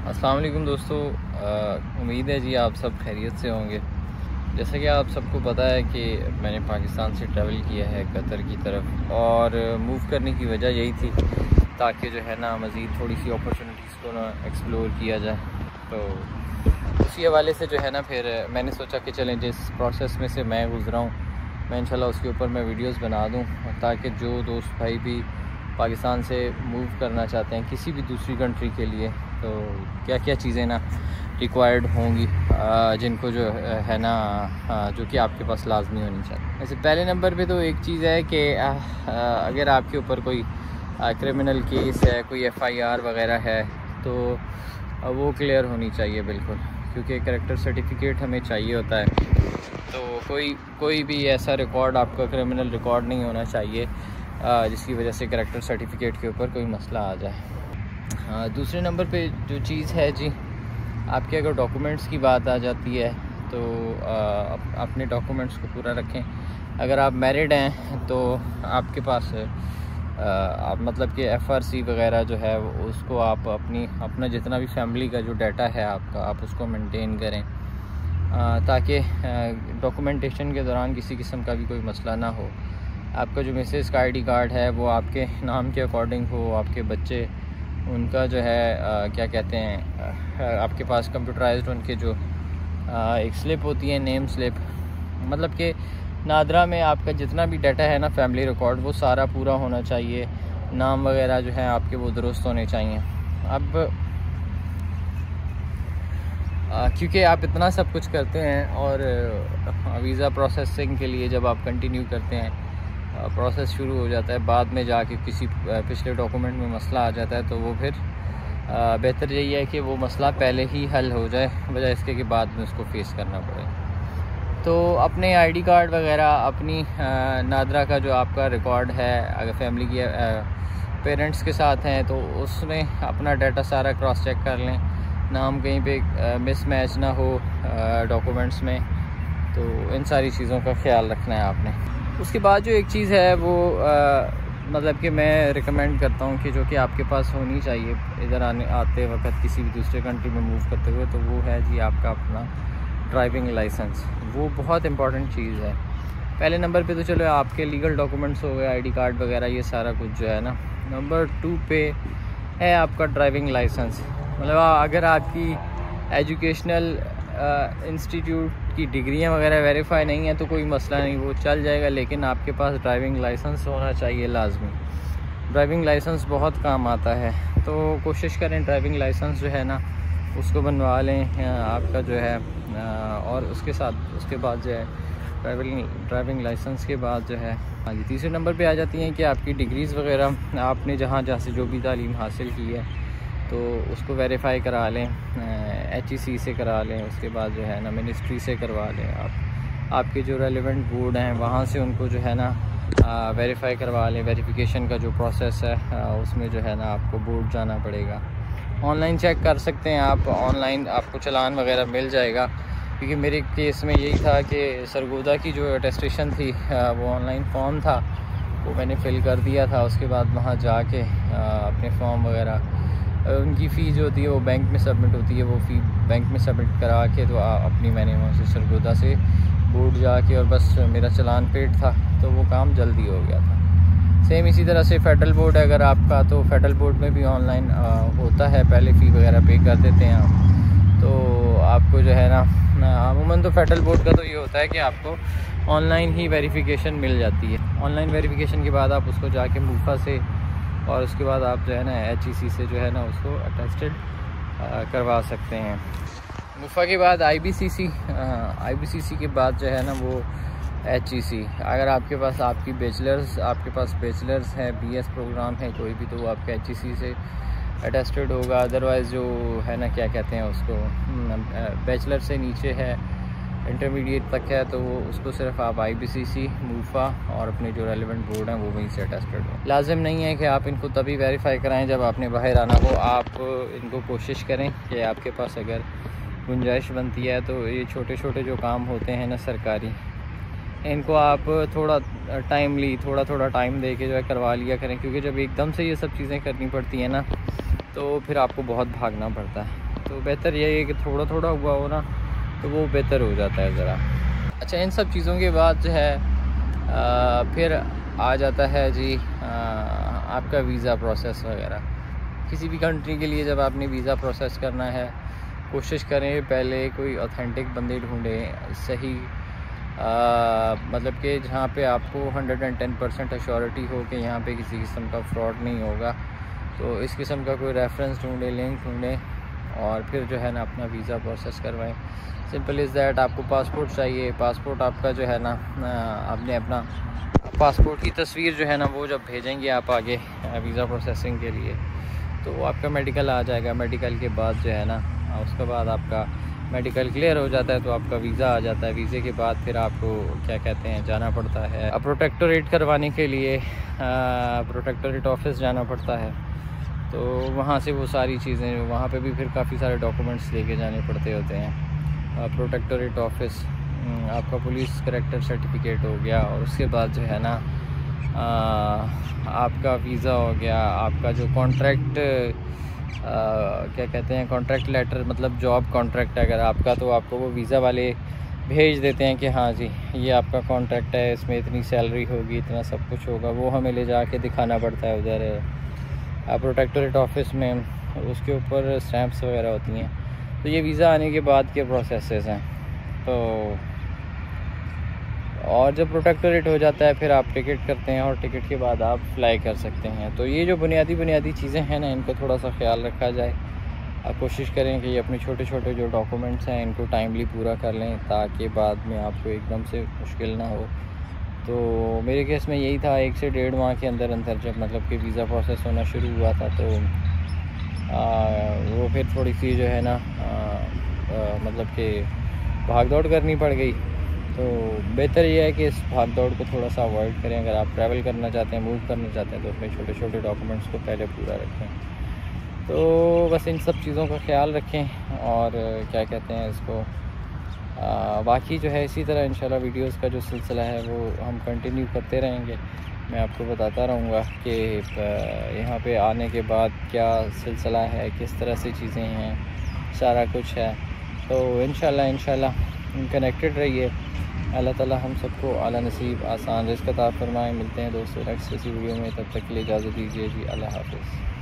अस्सलाम वालेकुम दोस्तों, उम्मीद है जी आप सब खैरियत से होंगे। जैसा कि आप सबको पता है कि मैंने पाकिस्तान से ट्रैवल किया है कतर की तरफ, और मूव करने की वजह यही थी ताकि जो है ना मज़ीद थोड़ी सी अपॉर्चुनिटीज़ को ना एक्सप्लोर किया जाए। तो उसी हवाले से जो है ना फिर मैंने सोचा कि चलें जिस प्रोसेस में से मैं गुज़रा हूँ मैं इंशाल्लाह उसके ऊपर मैं वीडियोस बना दूँ, ताकि जो दोस्त भाई भी पाकिस्तान से मूव करना चाहते हैं किसी भी दूसरी कंट्री के लिए, तो क्या क्या चीज़ें ना रिक्वायर्ड होंगी जिनको जो है ना जो कि आपके पास लाजमी होनी चाहिए। वैसे पहले नंबर पे तो एक चीज़ है कि अगर आपके ऊपर कोई क्रिमिनल केस है, कोई FIR वगैरह है, तो वो क्लियर होनी चाहिए बिल्कुल, क्योंकि कैरेक्टर सर्टिफिकेट हमें चाहिए होता है। तो कोई भी ऐसा रिकॉर्ड आपका क्रिमिनल रिकॉर्ड नहीं होना चाहिए जिसकी वजह से कैरेक्टर सर्टिफिकेट के ऊपर कोई मसला आ जाए। दूसरे नंबर पे जो चीज़ है जी, आपके अगर डॉक्यूमेंट्स की बात आ जाती है तो अपने डॉक्यूमेंट्स को पूरा रखें। अगर आप मैरिड हैं तो आपके पास आप मतलब कि FRC वगैरह जो है उसको आप अपना जितना भी फैमिली का जो डाटा है आपका, आप उसको मेंटेन करें ताकि डॉक्यूमेंटेशन के दौरान किसी किस्म का भी कोई मसला ना हो। आपका जो मिसेस का ID कार्ड है वो आपके नाम के अकॉर्डिंग हो, आपके बच्चे उनका जो है क्या कहते हैं आपके पास कंप्यूटराइज्ड उनके जो एक स्लिप होती है, नेम स्लिप, मतलब कि नादरा में आपका जितना भी डाटा है ना फैमिली रिकॉर्ड वो सारा पूरा होना चाहिए। नाम वगैरह जो है आपके वो दुरुस्त होने चाहिए। अब क्योंकि आप इतना सब कुछ करते हैं और वीज़ा प्रोसेसिंग के लिए जब आप कंटिन्यू करते हैं प्रोसेस शुरू हो जाता है, बाद में जाके किसी पिछले डॉक्यूमेंट में मसला आ जाता है, तो वो फिर बेहतर यही है कि वो मसला पहले ही हल हो जाए, बजाय इसके कि बाद में उसको फेस करना पड़े। तो अपने ID कार्ड वगैरह, अपनी नादरा का जो आपका रिकॉर्ड है, अगर फैमिली की पेरेंट्स के साथ हैं तो उसमें अपना डाटा सारा क्रॉस चेक कर लें, नाम कहीं पे मिसमैच ना हो डॉक्यूमेंट्स में। तो इन सारी चीज़ों का ख्याल रखना है आपने। उसके बाद जो एक चीज़ है वो मतलब कि मैं रिकमेंड करता हूँ कि जो कि आपके पास होनी चाहिए इधर आते वक्त किसी भी दूसरे कंट्री में मूव करते हुए, तो वो है जी आपका अपना ड्राइविंग लाइसेंस। वो बहुत इंपॉर्टेंट चीज़ है। पहले नंबर पे तो चलो आपके लीगल डॉक्यूमेंट्स हो गए, ID कार्ड वगैरह, ये सारा कुछ जो है ना। नंबर 2 पे है आपका ड्राइविंग लाइसेंस। मतलब अगर आपकी एजुकेशनल इंस्टीट्यूट की डिग्रियां वगैरह वेरीफाई नहीं है तो कोई मसला नहीं, वो चल जाएगा, लेकिन आपके पास ड्राइविंग लाइसेंस होना चाहिए लाजमी। ड्राइविंग लाइसेंस बहुत काम आता है, तो कोशिश करें ड्राइविंग लाइसेंस जो है ना उसको बनवा लें आपका जो है। और उसके बाद जो है ड्राइविंग लाइसेंस के बाद जो है हाँ जी तीसरे नंबर पे आ जाती हैं कि आपकी डिग्रीज़ वगैरह, आपने जहाँ से जो भी तालीम हासिल की है तो उसको वेरीफाई करा लें, HEC से करा लें, उसके बाद जो है ना मिनिस्ट्री से करवा लें। आपके जो रेलिवेंट बोर्ड हैं वहाँ से उनको जो है ना वेरीफाई करवा लें। वेरिफिकेशन का जो प्रोसेस है उसमें जो है ना आपको बोर्ड जाना पड़ेगा। ऑनलाइन चेक कर सकते हैं आप, ऑनलाइन आपको चालान वगैरह मिल जाएगा, क्योंकि मेरे केस में यही था कि सरगोदा की जो अटेस्टेशन थी वो ऑनलाइन फॉर्म था, वो मैंने फ़िल कर दिया था। उसके बाद वहाँ जाके अपने फॉर्म वगैरह, उनकी फ़ी जो होती है वो बैंक में सबमिट होती है, वो फ़ी बैंक में सबमिट करा के तो मैंने वहाँ से सरगोदा से बोर्ड जाके और बस मेरा चालान पेड था, तो वो काम जल्दी हो गया था। सेम इसी तरह से फेडरल बोर्ड है अगर आपका, तो फेडरल बोर्ड में भी ऑनलाइन होता है, पहले फ़ी वगैरह पे कर देते हैं आप, तो आपको जो है ना अमूमन तो फेडरल बोर्ड का तो ये होता है कि आपको ऑनलाइन ही वेरिफिकेशन मिल जाती है। ऑनलाइन वेरिफिकेशन के बाद आप उसको जाके मूफा से और उसके बाद आप जो है ना HEC से जो है ना उसको अटेस्टेड करवा सकते हैं। मूफा के बाद IBCC के बाद जो है ना वो HEC। अगर आपके पास आपके पास बैचलर्स है, BS प्रोग्राम है कोई भी, तो वो आपके HEC से अटेस्टेड होगा। अदरवाइज़ जो है ना क्या कहते हैं उसको बैचलर से नीचे है, इंटरमीडिएट तक है, तो वो उसको सिर्फ आप IBCC, मूफा और अपने जो रेलिवेंट बोर्ड हैं वो वहीं से अटेस्टेड हो। लाजिम नहीं है कि आप इनको तभी वेरीफाई कराएं जब आपने बाहर आना हो। आप इनको कोशिश करें कि आपके पास अगर गुंजाइश बनती है तो ये छोटे छोटे जो काम होते हैं ना सरकारी, इनको आप थोड़ा टाइम दे के जो है करवा लिया करें, क्योंकि जब एकदम से ये सब चीज़ें करनी पड़ती हैं ना तो फिर आपको बहुत भागना पड़ता है। तो बेहतर यही है कि थोड़ा थोड़ा हुआ हो ना, तो वो बेहतर हो जाता है ज़रा। अच्छा, इन सब चीज़ों के बाद जो है फिर आ जाता है जी आपका वीज़ा प्रोसेस वगैरह। किसी भी कंट्री के लिए जब आपने वीज़ा प्रोसेस करना है, कोशिश करें पहले कोई ऑथेंटिक बंदे ढूंढें, सही मतलब कि जहाँ पे आपको 110% अश्योरिटी हो कि यहाँ पे किसी किस्म का फ्रॉड नहीं होगा। तो इस किस्म का कोई रेफरेंस ढूंढें, लिंक ढूंढें और फिर जो है ना अपना वीज़ा प्रोसेस करवाएं। Simple is that. आपको पासपोर्ट चाहिए, पासपोर्ट आपका जो है ना आपने अपना पासपोर्ट की तस्वीर जो है ना वो जब भेजेंगे आप आगे वीज़ा प्रोसेसिंग के लिए, तो आपका मेडिकल आ जाएगा। मेडिकल के बाद जो है ना उसके बाद आपका मेडिकल क्लियर हो जाता है तो आपका वीज़ा आ जाता है। वीज़े के बाद फिर आपको क्या कहते हैं जाना पड़ता है प्रोटेक्टोरेट करवाने के लिए, प्रोटेक्टोरेट ऑफिस जाना पड़ता है। तो वहाँ से वो सारी चीज़ें, वहाँ पे भी फिर काफ़ी सारे डॉक्यूमेंट्स लेके जाने पड़ते होते हैं। प्रोटेक्टोरेट ऑफिस, आपका पुलिस करैक्टर सर्टिफिकेट हो गया और उसके बाद जो है ना आपका वीज़ा हो गया। आपका जो कॉन्ट्रैक्ट क्या कहते हैं कॉन्ट्रैक्ट लेटर, मतलब जॉब कॉन्ट्रैक्ट अगर आपका, तो आपको वो वीज़ा वाले भेज देते हैं कि हाँ जी ये आपका कॉन्ट्रैक्ट है, इसमें इतनी सैलरी होगी, इतना सब कुछ होगा। वो हमें ले जाके दिखाना पड़ता है उधर प्रोटेक्टोरेट ऑफिस में, उसके ऊपर स्टैंप्स वगैरह होती हैं। तो ये वीज़ा आने के बाद के प्रोसेसेस हैं। तो और जब प्रोटेक्टोरेट हो जाता है फिर आप टिकट करते हैं और टिकट के बाद आप फ्लाई कर सकते हैं। तो ये जो बुनियादी चीज़ें हैं ना, इनको थोड़ा सा ख्याल रखा जाए। आप कोशिश करें कि ये अपने छोटे छोटे जो डॉक्यूमेंट्स हैं इनको टाइमली पूरा कर लें ताकि बाद में आपको एकदम से मुश्किल ना हो। तो मेरे केस में यही था, 1 से 1.5 माह के अंदर अंदर जब मतलब कि वीज़ा प्रोसेस होना शुरू हुआ था, तो वो फिर थोड़ी सी जो है ना मतलब कि भाग दौड़ करनी पड़ गई। तो बेहतर ये है कि इस भाग दौड़ को थोड़ा सा अवॉइड करें। अगर आप ट्रैवल करना चाहते हैं, मूव करना चाहते हैं, तो अपने छोटे छोटे डॉक्यूमेंट्स को पहले पूरा रखें। तो बस इन सब चीज़ों का ख्याल रखें और क्या कहते हैं इसको बाकी जो है इसी तरह इंशाल्लाह वीडियोस का जो सिलसिला है वो हम कंटिन्यू करते रहेंगे। मैं आपको बताता रहूँगा कि यहाँ पे आने के बाद क्या सिलसिला है, किस तरह से चीज़ें हैं, सारा कुछ है। तो इंशाल्लाह कनेक्टेड रहिए। अल्लाह ताला हम सबको आला नसीब आसान रिज़्क़ अता फरमाए। मिलते हैं दोस्तों नेक्स्ट किसी वीडियो में, तब तक के लिए इजाज़त दीजिए जी। अल्लाह हाफ़िज़।